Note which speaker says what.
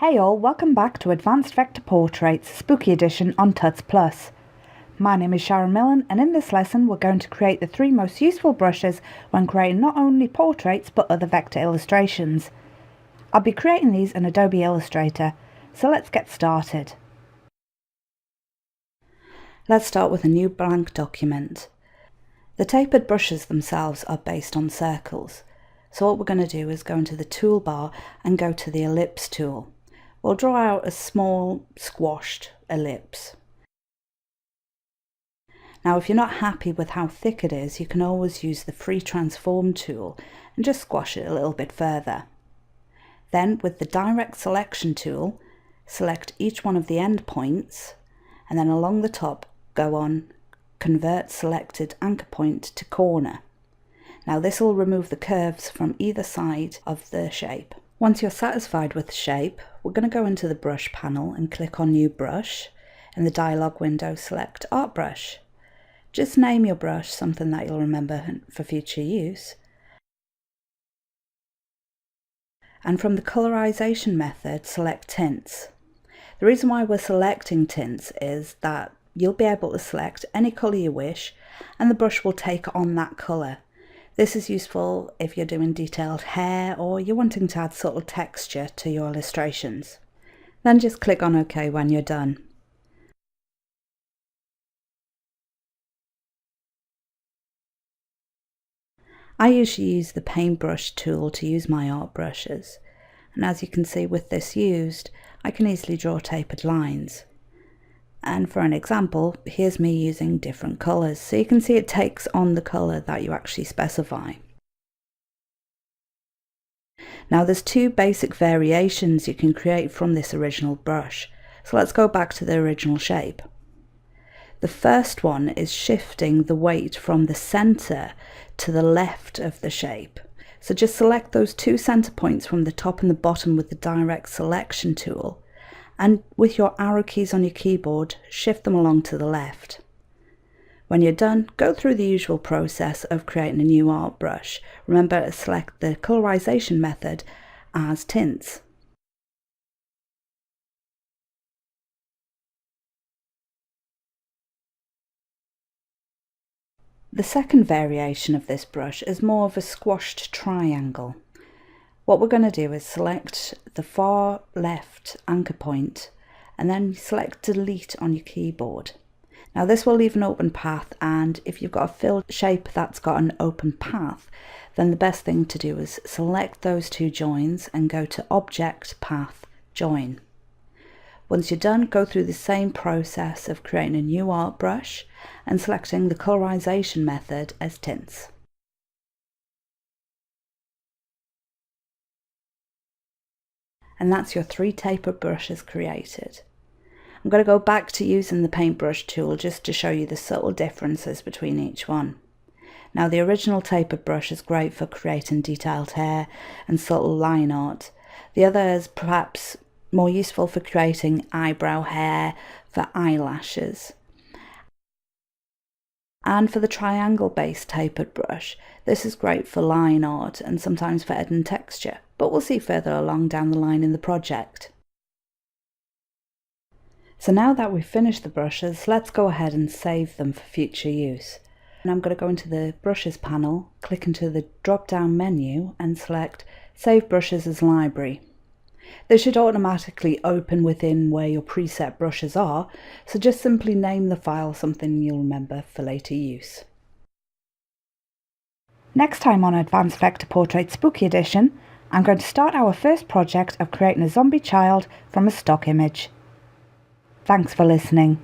Speaker 1: Hey all, welcome back to Advanced Vector Portraits Spooky Edition on Tuts Plus. My name is Sharon Millen, and in this lesson we're going to create the 3 most useful brushes when creating not only portraits but other vector illustrations. I'll be creating these in Adobe Illustrator, so let's get started. Let's start with a new blank document. The tapered brushes themselves are based on circles, so what we're going to do is go into the toolbar and go to the ellipse tool. We'll draw out a small squashed ellipse. Now if you're not happy with how thick it is, you can always use the free transform tool and just squash it a little bit further. Then with the direct selection tool, select each one of the end points and then along the top go on convert selected anchor point to corner. Now this will remove the curves from either side of the shape. Once you're satisfied with the shape, we're going to go into the brush panel and click on New Brush. In the dialog window, select Art Brush. Just name your brush something that you'll remember for future use. And from the colorization method, select Tints. The reason why we're selecting tints is that you'll be able to select any colour you wish and the brush will take on that colour. This is useful if you're doing detailed hair or you're wanting to add subtle texture to your illustrations. Then just click on OK when you're done. I usually use the paintbrush tool to use my art brushes, and as you can see with this used, I can easily draw tapered lines. And for an example, here's me using different colours, so you can see it takes on the colour that you actually specify. Now there's 2 basic variations you can create from this original brush, so let's go back to the original shape. The first one is shifting the weight from the centre to the left of the shape. So just select those 2 centre points from the top and the bottom with the direct selection tool. And with your arrow keys on your keyboard, shift them along to the left. When you're done, go through the usual process of creating a new art brush. Remember to select the colorization method as Tints. The second variation of this brush is more of a squashed triangle. What we're going to do is select the far left anchor point and then select delete on your keyboard. Now this will leave an open path, and if you've got a filled shape that's got an open path, then the best thing to do is select those 2 joins and go to Object, Path, Join. Once you're done, go through the same process of creating a new art brush and selecting the colorization method as Tints. And that's your 3 tapered brushes created. I'm going to go back to using the paintbrush tool just to show you the subtle differences between each one. Now the original tapered brush is great for creating detailed hair and subtle line art. The other is perhaps more useful for creating eyebrow hair, for eyelashes. And for the triangle based tapered brush, this is great for line art and sometimes for adding texture, but we'll see further along down the line in the project. So now that we've finished the brushes, let's go ahead and save them for future use. And I'm going to go into the brushes panel, click into the drop down menu and select Save Brushes as Library. This should automatically open within where your preset brushes are, so just simply name the file something you'll remember for later use. Next time on Advanced Vector Portraits Spooky Edition, I'm going to start our first project of creating a zombie child from a stock image. Thanks for listening.